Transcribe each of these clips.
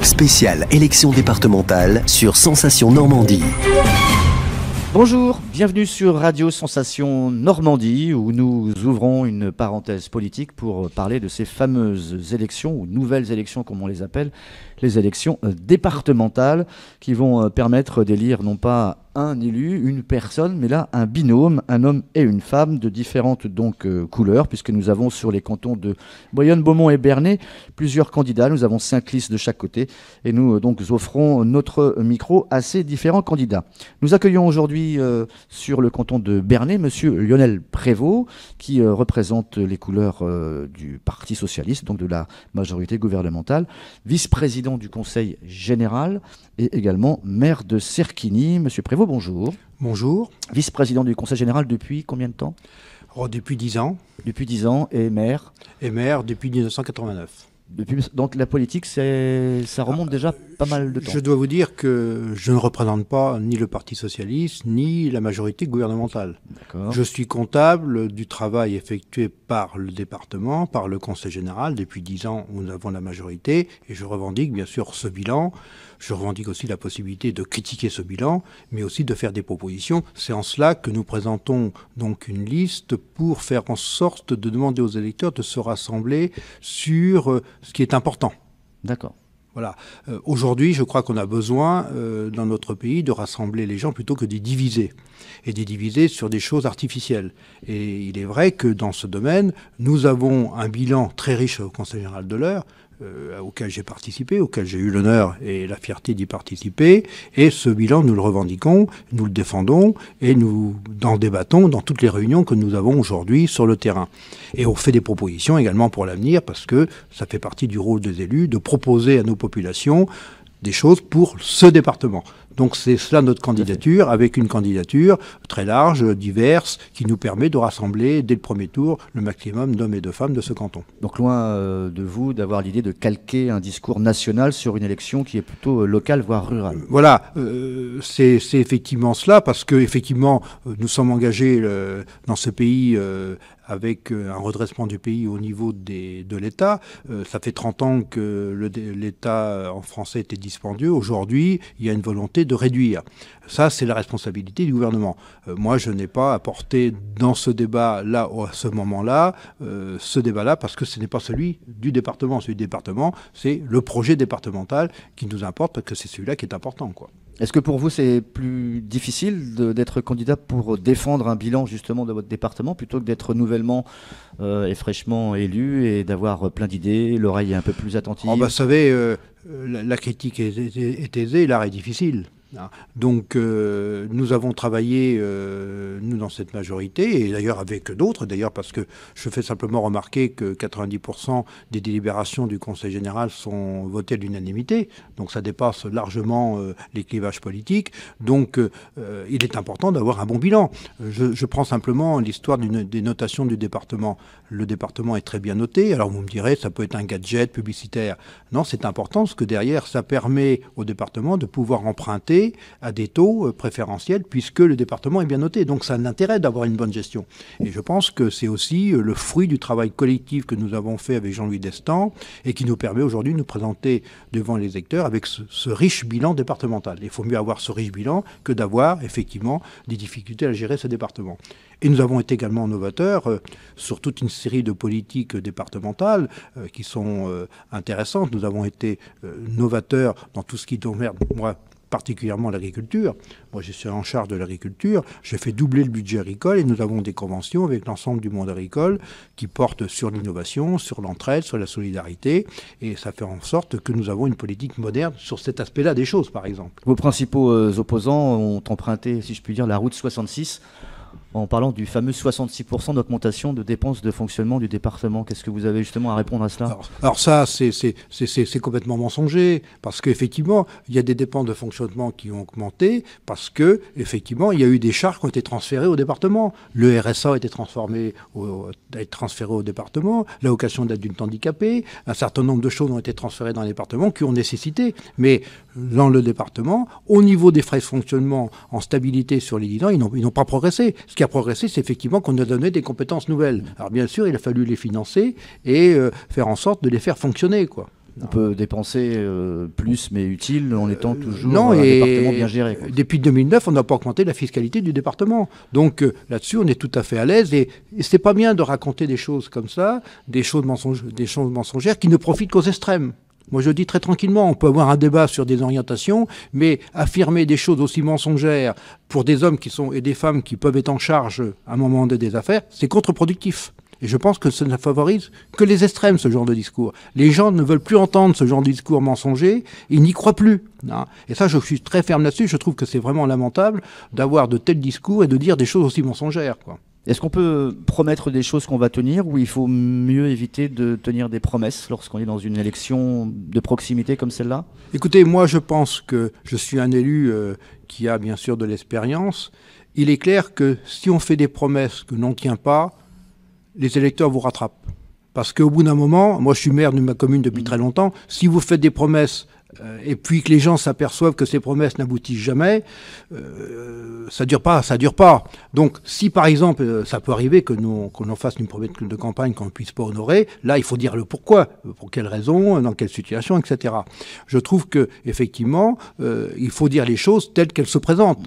Spéciale élection départementale sur Sensation Normandie. Bonjour, bienvenue sur Radio Sensation Normandie où nous ouvrons une parenthèse politique pour parler de ces fameuses élections ou nouvelles élections comme on les appelle, les élections départementales qui vont permettre d'élire non pas un élu, une personne, mais là un binôme, un homme et une femme de différentes couleurs, puisque nous avons sur les cantons de Boyonne, Beaumont et Bernay plusieurs candidats. Nous avons 5 listes de chaque côté et nous offrons notre micro à ces différents candidats. Nous accueillons aujourd'hui sur le canton de Bernay monsieur Lionel Prévost qui représente les couleurs du Parti socialiste, donc de la majorité gouvernementale, vice-président du Conseil général et également maire de Serquigny. Monsieur Prévost, bonjour. Bonjour. Vice-président du Conseil général depuis combien de temps ? Depuis 10 ans. Depuis 10 ans et maire ? Et maire depuis 1989. Donc la politique, ça remonte déjà pas mal de temps. Je dois vous dire que je ne représente pas ni le Parti socialiste, ni la majorité gouvernementale. D'accord. Je suis comptable du travail effectué par le département, par le Conseil général. Depuis 10 ans, nous avons la majorité et je revendique bien sûr ce bilan. Je revendique aussi la possibilité de critiquer ce bilan, mais aussi de faire des propositions. C'est en cela que nous présentons donc une liste pour faire en sorte de demander aux électeurs de se rassembler sur ce qui est important. D'accord. Voilà. Aujourd'hui, je crois qu'on a besoin, dans notre pays, de rassembler les gens plutôt que de les diviser. Et de les diviser sur des choses artificielles. Et il est vrai que dans ce domaine, nous avons un bilan très riche au Conseil général de l'Eure, auquel j'ai participé, auquel j'ai eu l'honneur et la fierté d'y participer. Et ce bilan, nous le revendiquons, nous le défendons et nous en débattons dans toutes les réunions que nous avons aujourd'hui sur le terrain. Et on fait des propositions également pour l'avenir parce que ça fait partie du rôle des élus de proposer à nos populations des choses pour ce département. Donc c'est cela notre candidature, avec une candidature très large, diverse, qui nous permet de rassembler dès le premier tour le maximum d'hommes et de femmes de ce canton. Donc loin de vous d'avoir l'idée de calquer un discours national sur une élection qui est plutôt locale, voire rurale. Voilà, c'est effectivement cela, parce que effectivement nous sommes engagés dans ce pays avec un redressement du pays au niveau de l'État. Ça fait 30 ans que l'État en français était dispendieux. Aujourd'hui, il y a une volonté de réduire. Ça, c'est la responsabilité du gouvernement. Moi, je n'ai pas apporté dans ce débat-là, à ce moment-là, ce débat-là, parce que ce n'est pas celui du département. Celui du département, c'est le projet départemental qui nous importe, parce que c'est celui-là qui est important, quoi. Est-ce que pour vous, c'est plus difficile d'être candidat pour défendre un bilan justement de votre département plutôt que d'être nouvellement et fraîchement élu et d'avoir plein d'idées, l'oreille est un peu plus attentive ? Vous savez, la critique est aisée, l'art est difficile. Donc nous avons travaillé, nous, dans cette majorité, et d'ailleurs avec d'autres, d'ailleurs parce que je fais simplement remarquer que 90% des délibérations du Conseil général sont votées à l'unanimité, donc ça dépasse largement les clivages politiques. Donc il est important d'avoir un bon bilan. Je prends simplement l'histoire des notations du département. Le département est très bien noté, alors vous me direz, ça peut être un gadget publicitaire. Non, c'est important, parce que derrière, ça permet au département de pouvoir emprunter à des taux préférentiels puisque le département est bien noté. Donc ça a l'intérêt d'avoir une bonne gestion. Et je pense que c'est aussi le fruit du travail collectif que nous avons fait avec Jean-Louis Destan et qui nous permet aujourd'hui de nous présenter devant les électeurs avec ce riche bilan départemental. Il faut mieux avoir ce riche bilan que d'avoir effectivement des difficultés à gérer ce département. Et nous avons été également novateurs sur toute une série de politiques départementales qui sont intéressantes. Nous avons été novateurs dans tout ce qui concerne, moi, particulièrement l'agriculture. Moi, je suis en charge de l'agriculture. J'ai fait doubler le budget agricole et nous avons des conventions avec l'ensemble du monde agricole qui portent sur l'innovation, sur l'entraide, sur la solidarité. Et ça fait en sorte que nous avons une politique moderne sur cet aspect-là des choses, par exemple. Vos principaux opposants ont emprunté, si je puis dire, la route 66 en parlant du fameux 66% d'augmentation de dépenses de fonctionnement du département. Qu'est-ce que vous avez justement à répondre à cela ? Alors ça, c'est complètement mensonger, parce qu'effectivement, il y a des dépenses de fonctionnement qui ont augmenté, parce que effectivement, il y a eu des charges qui ont été transférées au département. Le RSA a été transféré au département, l'allocation d'adulte handicapé, un certain nombre de choses ont été transférées dans les départements qui ont nécessité. Mais dans le département, au niveau des frais de fonctionnement en stabilité sur les 10 ans, ils n'ont pas progressé. Ce qui a progressé, c'est effectivement qu'on a donné des compétences nouvelles. Alors bien sûr, il a fallu les financer et faire en sorte de les faire fonctionner, quoi. On peut dépenser plus mais utile en étant toujours non, un département bien géré. Depuis 2009, on n'a pas augmenté la fiscalité du département. Donc là-dessus, on est tout à fait à l'aise. Et c'est pas bien de raconter des choses comme ça, des choses mensongères qui ne profitent qu'aux extrêmes. Moi, je dis très tranquillement, on peut avoir un débat sur des orientations, mais affirmer des choses aussi mensongères pour des hommes et des femmes qui peuvent être en charge à un moment donné des affaires, c'est contre-productif. Et je pense que ça ne favorise que les extrêmes, ce genre de discours. Les gens ne veulent plus entendre ce genre de discours mensonger, ils n'y croient plus. Et ça, je suis très ferme là-dessus. Je trouve que c'est vraiment lamentable d'avoir de tels discours et de dire des choses aussi mensongères, quoi. Est-ce qu'on peut promettre des choses qu'on va tenir ou il faut mieux éviter de tenir des promesses lorsqu'on est dans une élection de proximité comme celle-là? Écoutez, moi je pense que je suis un élu qui a bien sûr de l'expérience. Il est clair que si on fait des promesses que l'on ne tient pas, les électeurs vous rattrapent. Parce qu'au bout d'un moment, moi je suis maire de ma commune depuis très longtemps, si vous faites des promesses et puis que les gens s'aperçoivent que ces promesses n'aboutissent jamais, ça dure pas. Donc, si par exemple, ça peut arriver qu'on fasse une promesse de campagne qu'on ne puisse pas honorer, là, il faut dire le pourquoi, pour quelles raisons, dans quelle situation, etc. Je trouve que effectivement, il faut dire les choses telles qu'elles se présentent,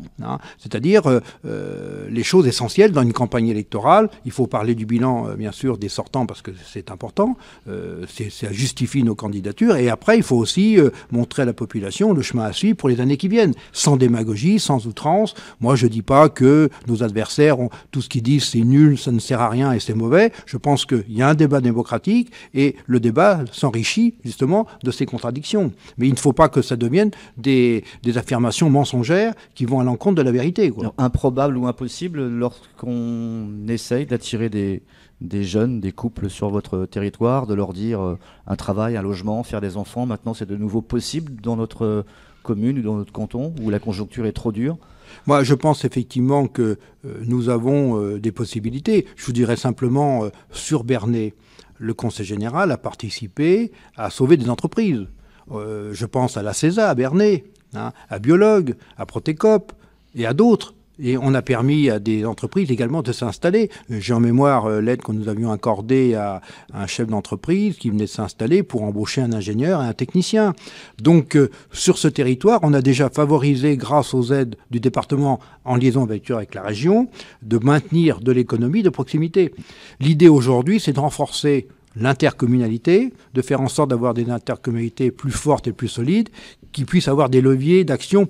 c'est-à-dire les choses essentielles dans une campagne électorale. Il faut parler du bilan, bien sûr, des sortants parce que c'est important, ça justifie nos candidatures, et après, il faut aussi montrer à la population le chemin à suivre pour les années qui viennent, sans démagogie, sans outrance. Moi, je ne dis pas que nos adversaires ont tout ce qu'ils disent, c'est nul, ça ne sert à rien et c'est mauvais. Je pense qu'il y a un débat démocratique et le débat s'enrichit justement de ces contradictions. Mais il ne faut pas que ça devienne des affirmations mensongères qui vont à l'encontre de la vérité, quoi. Alors, improbable ou impossible lorsqu'on essaye d'attirer des jeunes, des couples sur votre territoire, de leur dire un travail, un logement, faire des enfants, maintenant c'est de nouveau possible dans notre commune ou dans notre canton où la conjoncture est trop dure? Moi, je pense effectivement que nous avons des possibilités. Je vous dirais simplement, sur Bernay, le Conseil général a participé à sauver des entreprises. Je pense à la CESA, à Bernay, à Biologue, à Protecop et à d'autres. Et on a permis à des entreprises également de s'installer. J'ai en mémoire l'aide que nous avions accordée à un chef d'entreprise qui venait de s'installer pour embaucher un ingénieur et un technicien. Donc, sur ce territoire, on a déjà favorisé, grâce aux aides du département en liaison avec la région, de maintenir de l'économie de proximité. L'idée aujourd'hui, c'est de renforcer l'intercommunalité, de faire en sorte d'avoir des intercommunalités plus fortes et plus solides, qui puissent avoir des leviers d'action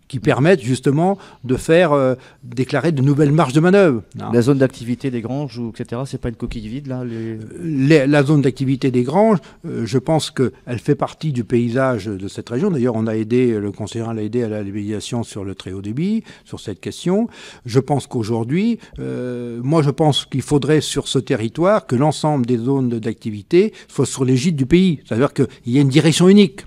qui permettent justement de faire déclarer de nouvelles marges de manœuvre. La zone d'activité des granges, etc., c'est pas une coquille vide, là La zone d'activité des granges, je pense qu'elle fait partie du paysage de cette région. D'ailleurs, le conseiller l'a aidé à la labellisation sur le très haut débit, sur cette question. Je pense qu'aujourd'hui, je pense qu'il faudrait sur ce territoire que l'ensemble des zones d'activité soient sur l'égide du pays. C'est-à-dire qu'il y ait une direction unique.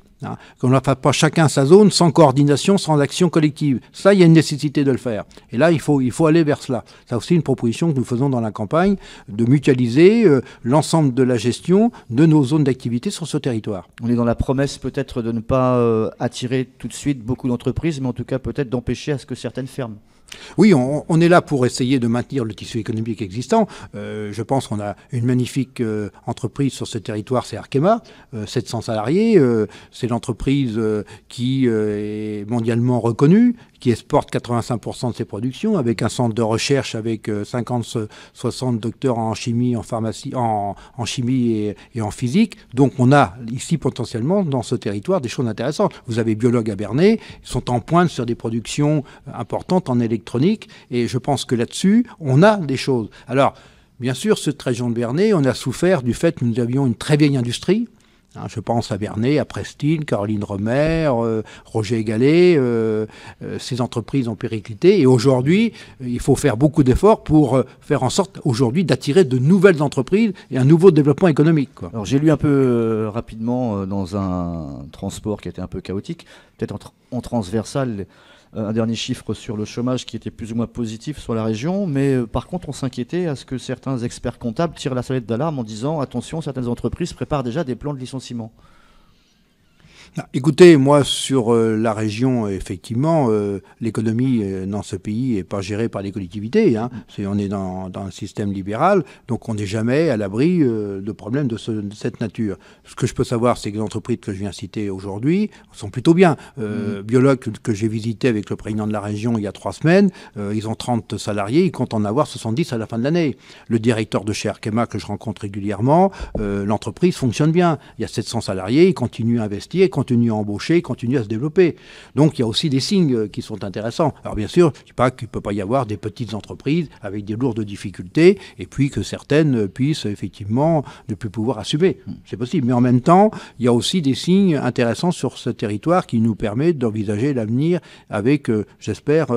Qu'on ne fasse pas chacun sa zone, sans coordination, sans action collective. Ça, il y a une nécessité de le faire. Et là, il faut aller vers cela. C'est aussi une proposition que nous faisons dans la campagne, de mutualiser l'ensemble de la gestion de nos zones d'activité sur ce territoire. On est dans la promesse peut-être de ne pas attirer tout de suite beaucoup d'entreprises, mais en tout cas peut-être d'empêcher à ce que certaines ferment. Oui, on est là pour essayer de maintenir le tissu économique existant. Je pense qu'on a une magnifique entreprise sur ce territoire, c'est Arkema, 700 salariés. C'est l'entreprise qui est mondialement reconnue, qui exporte 85% de ses productions, avec un centre de recherche avec 50-60 docteurs en chimie, en pharmacie, en chimie et en physique. Donc on a ici potentiellement dans ce territoire des choses intéressantes. Vous avez Biologue à Bernay, ils sont en pointe sur des productions importantes en électronique, et je pense que là-dessus, on a des choses. Alors, bien sûr, cette région de Bernay, on a souffert du fait que nous avions une très vieille industrie. Je pense à Bernay, à Prestine, Caroline Romer, Roger Gallet. Ces entreprises ont périclité. Et aujourd'hui, il faut faire beaucoup d'efforts pour faire en sorte aujourd'hui d'attirer de nouvelles entreprises et un nouveau développement économique, quoi. Alors j'ai lu un peu rapidement dans un transport qui était un peu chaotique, peut-être en transversal, un dernier chiffre sur le chômage qui était plus ou moins positif sur la région, mais par contre on s'inquiétait à ce que certains experts comptables tirent la sonnette d'alarme en disant attention, certaines entreprises préparent déjà des plans de licenciement. Écoutez, moi, sur la région, effectivement, l'économie dans ce pays n'est pas gérée par les collectivités. Hein. On est dans un système libéral, donc on n'est jamais à l'abri de problèmes de cette nature. Ce que je peux savoir, c'est que les entreprises que je viens citer aujourd'hui sont plutôt bien. Biologue que j'ai visité avec le président de la région il y a 3 semaines, ils ont 30 salariés, ils comptent en avoir 70 à la fin de l'année. Le directeur de chez Arkema, que je rencontre régulièrement, l'entreprise fonctionne bien. Il y a 700 salariés, ils continuent à investir, continue à embaucher, continue à se développer. Donc il y a aussi des signes qui sont intéressants. Alors bien sûr, je ne dis pas qu'il ne peut pas y avoir des petites entreprises avec des lourdes difficultés et puis que certaines puissent effectivement ne plus pouvoir assumer. C'est possible. Mais en même temps, il y a aussi des signes intéressants sur ce territoire qui nous permettent d'envisager l'avenir avec, j'espère,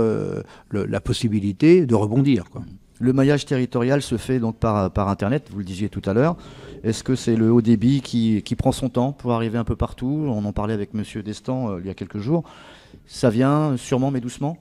la possibilité de rebondir, quoi. Le maillage territorial se fait donc par Internet, vous le disiez tout à l'heure. Est-ce que c'est le haut débit qui prend son temps pour arriver un peu partout? On en parlait avec M. Destan il y a quelques jours. Ça vient sûrement mais doucement?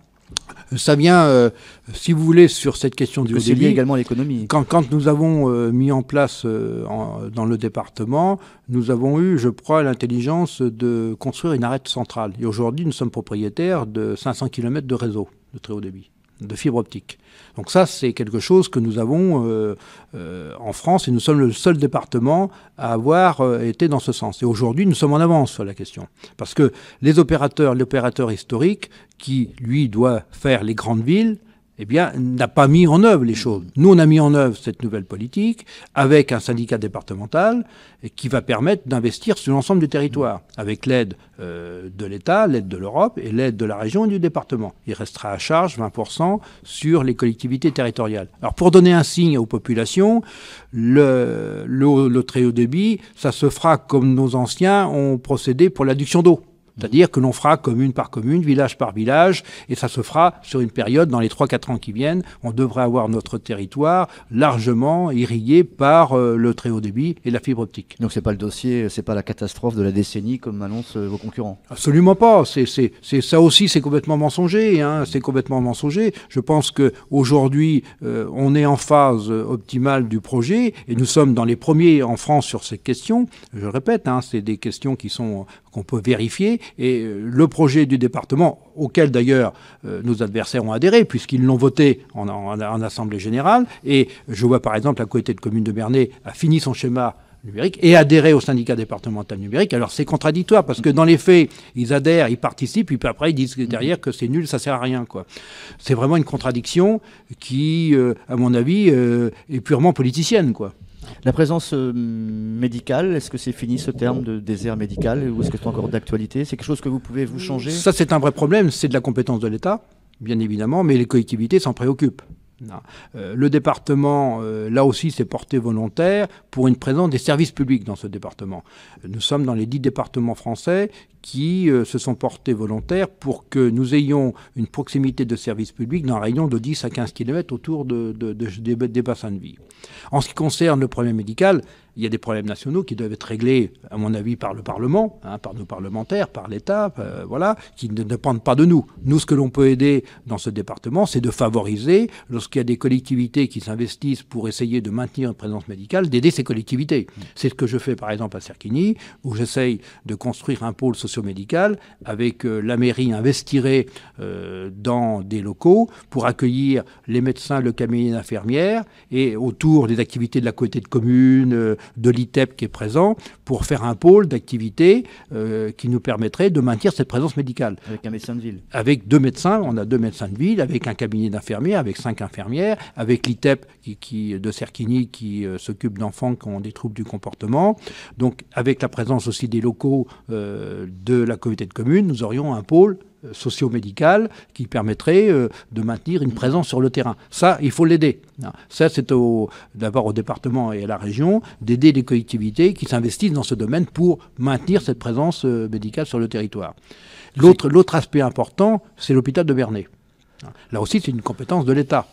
Ça vient, si vous voulez, sur cette question du haut débit. C'est lié également à l'économie. Quand nous avons mis en place dans le département, nous avons eu, je crois, l'intelligence de construire une arête centrale. Et aujourd'hui, nous sommes propriétaires de 500 km de réseau de très haut débit, de fibre optique. Donc ça, c'est quelque chose que nous avons en France et nous sommes le seul département à avoir été dans ce sens. Et aujourd'hui, nous sommes en avance sur la question. Parce que l'opérateur historique qui, lui, doit faire les grandes villes, eh bien, n'a pas mis en œuvre les choses. Nous, on a mis en œuvre cette nouvelle politique avec un syndicat départemental qui va permettre d'investir sur l'ensemble du territoire, avec l'aide de l'État, l'aide de l'Europe et l'aide de la région et du département. Il restera à charge 20% sur les collectivités territoriales. Alors, pour donner un signe aux populations, le très haut débit, ça se fera comme nos anciens ont procédé pour l'adduction d'eau. C'est-à-dire que l'on fera commune par commune, village par village, et ça se fera sur une période, dans les 3-4 ans qui viennent, on devrait avoir notre territoire largement irrigué par le très haut débit et la fibre optique. Donc c'est pas le dossier, c'est pas la catastrophe de la décennie comme annoncent vos concurrents? Absolument pas. Ça aussi, c'est complètement mensonger. Hein. C'est complètement mensonger. Je pense qu'aujourd'hui, on est en phase optimale du projet, et nous sommes dans les premiers en France sur ces questions. Je le répète, hein, c'est des questions qu'on peut vérifier. Et le projet du département, auquel d'ailleurs nos adversaires ont adhéré, puisqu'ils l'ont voté en Assemblée générale, et je vois par exemple la communauté de communes de Bernay a fini son schéma numérique et adhéré au syndicat départemental numérique. Alors c'est contradictoire, parce que dans les faits, ils adhèrent, ils participent, puis après ils disent derrière que c'est nul, ça sert à rien, quoi. C'est vraiment une contradiction qui, à mon avis, est purement politicienne, quoi. La présence médicale, est-ce que c'est fini ce terme de désert médical, ou est-ce que c'est encore d'actualité? C'est quelque chose que vous pouvez vous changer? Ça, c'est un vrai problème. C'est de la compétence de l'État, bien évidemment, mais les collectivités s'en préoccupent. Le département, là aussi, s'est porté volontaire pour une présence des services publics dans ce département. Nous sommes dans les 10 départements français qui se sont portés volontaires pour que nous ayons une proximité de services publics dans un rayon de 10 à 15 km autour des bassins de vie. En ce qui concerne le problème médical, il y a des problèmes nationaux qui doivent être réglés, à mon avis, par le Parlement, hein, par nos parlementaires, par l'État, voilà, qui ne dépendent pas de nous. Nous, ce que l'on peut aider dans ce département, c'est de favoriser, lorsqu'il y a des collectivités qui s'investissent pour essayer de maintenir une présence médicale, d'aider ces collectivités. C'est ce que je fais, par exemple, à Cerquigny, où j'essaye de construire un pôle socio-médical avec la mairie investirait dans des locaux pour accueillir les médecins, le cabinet d'infirmières, et autour des activités de la communauté de communes, de l'ITEP qui est présent, pour faire un pôle d'activité qui nous permettrait de maintenir cette présence médicale. Avec un médecin de ville? Avec 2 médecins, on a 2 médecins de ville, avec un cabinet d'infirmières, avec 5 infirmières, avec l'ITEP de Cerquigny qui s'occupe d'enfants qui ont des troubles du comportement. Donc avec la présence aussi des locaux de la communauté de communes, nous aurions un pôle socio-médical qui permettrait de maintenir une présence sur le terrain. Ça, il faut l'aider. Ça, c'est d'abord au département et à la région d'aider les collectivités qui s'investissent dans ce domaine pour maintenir cette présence médicale sur le territoire. L'autre aspect important, c'est l'hôpital de Bernay. Là aussi, c'est une compétence de l'État.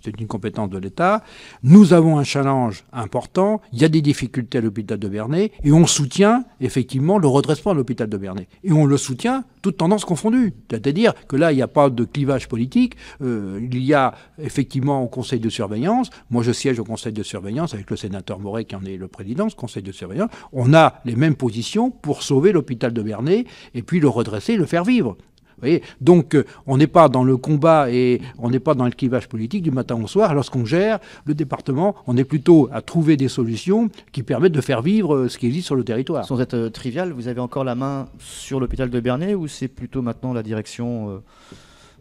C'est une compétence de l'État. Nous avons un challenge important. Il y a des difficultés à l'hôpital de Bernay et on soutient effectivement le redressement de l'hôpital de Bernay. Et on le soutient toutes tendances confondues. C'est-à-dire que là, il n'y a pas de clivage politique. Il y a effectivement au conseil de surveillance. Moi, je siège au conseil de surveillance avec le sénateur Moret qui en est le président, ce conseil de surveillance. On a les mêmes positions pour sauver l'hôpital de Bernay et puis le redresser, le faire vivre. Vous voyez, donc on n'est pas dans le combat et on n'est pas dans le clivage politique du matin au soir. Lorsqu'on gère le département, on est plutôt à trouver des solutions qui permettent de faire vivre ce qui existe sur le territoire. Sans être trivial, vous avez encore la main sur l'hôpital de Bernay ou c'est plutôt maintenant la direction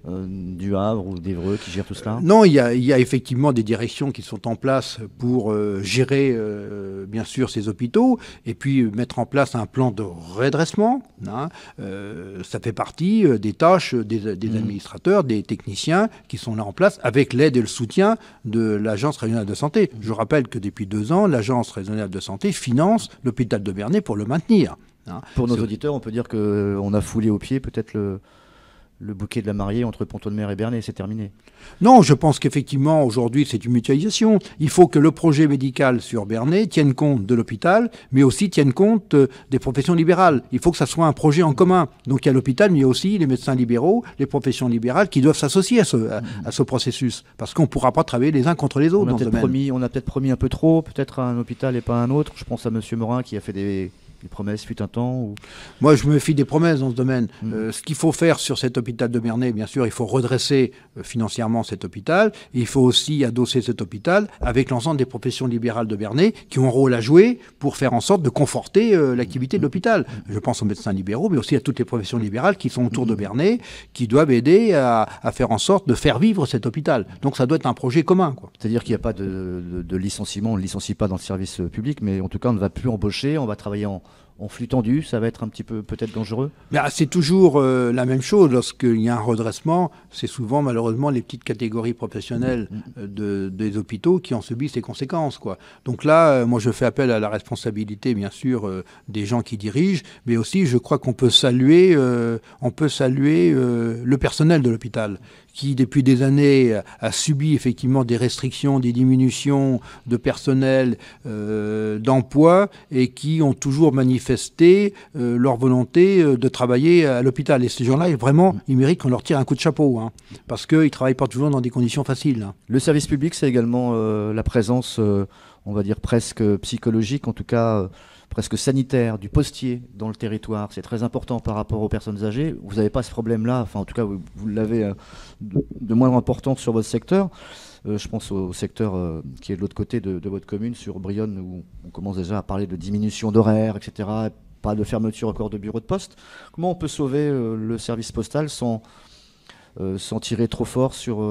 du Havre ou d'Évreux qui gère tout cela? Non, il y a effectivement des directions qui sont en place pour gérer bien sûr ces hôpitaux et puis mettre en place un plan de redressement. Ça fait partie des tâches des administrateurs, des techniciens qui sont là en place avec l'aide et le soutien de l'Agence régionale de santé. Je rappelle que depuis 2 ans, l'Agence régionale de santé finance l'hôpital de Bernay pour le maintenir. Pour nos auditeurs, on peut dire qu'on a foulé au pied peut-être le bouquet de la mariée entre Pont-Audemer et Bernay, c'est terminé. Non, je pense qu'effectivement, aujourd'hui, c'est une mutualisation. Il faut que le projet médical sur Bernay tienne compte de l'hôpital, mais aussi tienne compte des professions libérales. Il faut que ça soit un projet en commun. Donc il y a l'hôpital, mais il y a aussi les médecins libéraux, les professions libérales qui doivent s'associer à ce processus. Parce qu'on ne pourra pas travailler les uns contre les autres dans ce domaine. On a peut-être promis un peu trop, peut-être un hôpital et pas un autre. Je pense à M. Morin qui a fait des promesses fut un temps ou... Moi, je me fie des promesses dans ce domaine. Ce qu'il faut faire sur cet hôpital de Bernay, bien sûr, il faut redresser financièrement cet hôpital. Et il faut aussi adosser cet hôpital avec l'ensemble des professions libérales de Bernay qui ont un rôle à jouer pour faire en sorte de conforter l'activité de l'hôpital. Je pense aux médecins libéraux, mais aussi à toutes les professions libérales qui sont autour de Bernay, qui doivent aider à faire en sorte de faire vivre cet hôpital. Donc ça doit être un projet commun, quoi. C'est-à-dire qu'il n'y a pas de licenciement, on ne licencie pas dans le service public, mais en tout cas on ne va plus embaucher, on va travailler en flux tendu, ça va être un petit peu peut-être dangereux? C'est toujours la même chose. Lorsqu'il y a un redressement, c'est souvent malheureusement les petites catégories professionnelles des hôpitaux qui en subissent les conséquences, quoi. Donc là, moi je fais appel à la responsabilité bien sûr des gens qui dirigent, mais aussi je crois qu'on peut saluer, le personnel de l'hôpital qui depuis des années a subi effectivement des restrictions, des diminutions de personnel, d'emploi et qui ont toujours manifesté leur volonté de travailler à l'hôpital. Et ces gens-là, vraiment, ils méritent qu'on leur tire un coup de chapeau, parce qu'ils ne travaillent pas toujours dans des conditions faciles. Le service public, c'est également la présence, on va dire presque psychologique, en tout cas presque sanitaire, du postier dans le territoire. C'est très important par rapport aux personnes âgées. Vous n'avez pas ce problème-là, enfin en tout cas vous l'avez de moindre importance sur votre secteur. Je pense au secteur qui est de l'autre côté de votre commune, sur Brionne, où on commence déjà à parler de diminution d'horaires, etc. Pas de fermeture encore de bureaux de poste. Comment on peut sauver le service postal sans tirer trop fort sur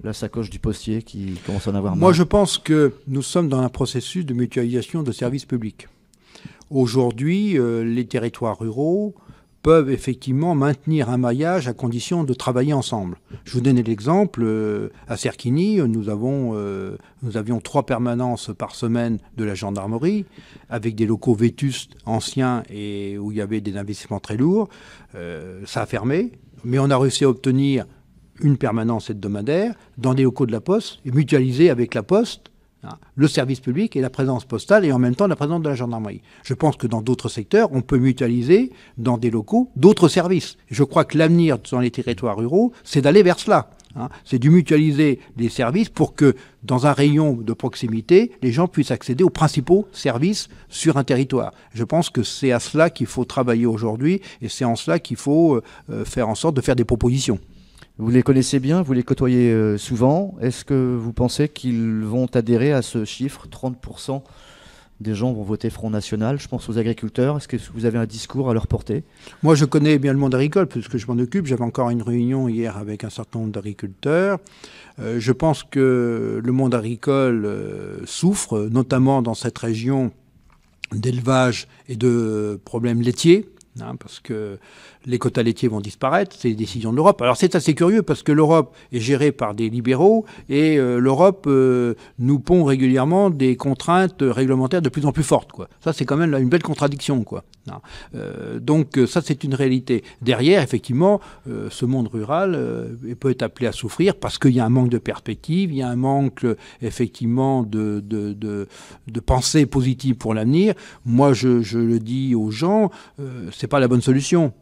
la sacoche du postier qui commence à en avoir marre? Moi, je pense que nous sommes dans un processus de mutualisation de services publics. Aujourd'hui, les territoires ruraux peuvent effectivement maintenir un maillage à condition de travailler ensemble. Je vous donne l'exemple, à Cerquigny, nous avions 3 permanences par semaine de la gendarmerie, avec des locaux vétustes, anciens, et où il y avait des investissements très lourds. Ça a fermé, mais on a réussi à obtenir une permanence hebdomadaire dans des locaux de la Poste, et mutualiser avec la Poste le service public et la présence postale et en même temps la présence de la gendarmerie. Je pense que dans d'autres secteurs, on peut mutualiser dans des locaux d'autres services. Je crois que l'avenir dans les territoires ruraux, c'est d'aller vers cela. C'est de mutualiser les services pour que dans un rayon de proximité, les gens puissent accéder aux principaux services sur un territoire. Je pense que c'est à cela qu'il faut travailler aujourd'hui et c'est en cela qu'il faut faire en sorte de faire des propositions. Vous les connaissez bien, vous les côtoyez souvent. Est-ce que vous pensez qu'ils vont adhérer à ce chiffre? 30% des gens vont voter Front National. Je pense aux agriculteurs. Est-ce que vous avez un discours à leur porter? Moi, je connais bien le monde agricole puisque je m'en occupe. J'avais encore une réunion hier avec un certain nombre d'agriculteurs. Je pense que le monde agricole souffre, notamment dans cette région d'élevage et de problèmes laitiers. parce que les quotas laitiers vont disparaître, c'est les décisions de l'Europe. Alors c'est assez curieux parce que l'Europe est gérée par des libéraux et l'Europe nous pond régulièrement des contraintes réglementaires de plus en plus fortes, quoi. Ça, c'est quand même une belle contradiction, quoi. Donc ça, c'est une réalité. Derrière, effectivement, ce monde rural peut être appelé à souffrir parce qu'il y a un manque de perspective, il y a un manque, effectivement, de pensée positive pour l'avenir. Moi, je le dis aux gens, c'est pas la bonne solution.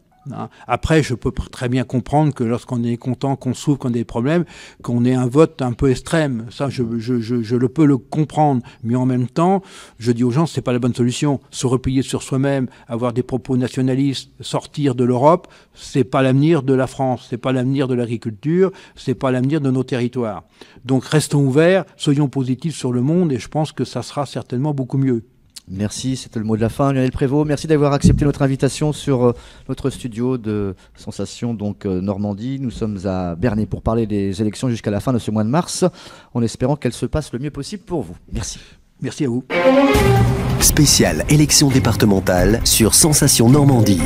Après, je peux très bien comprendre que lorsqu'on est content, qu'on souffre, qu'on a des problèmes, qu'on ait un vote un peu extrême. Ça, je le peux le comprendre. Mais en même temps, je dis aux gens, c'est pas la bonne solution. Se replier sur soi-même, avoir des propos nationalistes, sortir de l'Europe, c'est pas l'avenir de la France, c'est pas l'avenir de l'agriculture, c'est pas l'avenir de nos territoires. Donc, restons ouverts, soyons positifs sur le monde et je pense que ça sera certainement beaucoup mieux. Merci, c'était le mot de la fin. Lionel Prévost, merci d'avoir accepté notre invitation sur notre studio de Sensation Normandie. Nous sommes à Bernay pour parler des élections jusqu'à la fin de ce mois de mars, en espérant qu'elles se passent le mieux possible pour vous. Merci. Merci à vous. Spéciale élection départementale sur Sensation Normandie.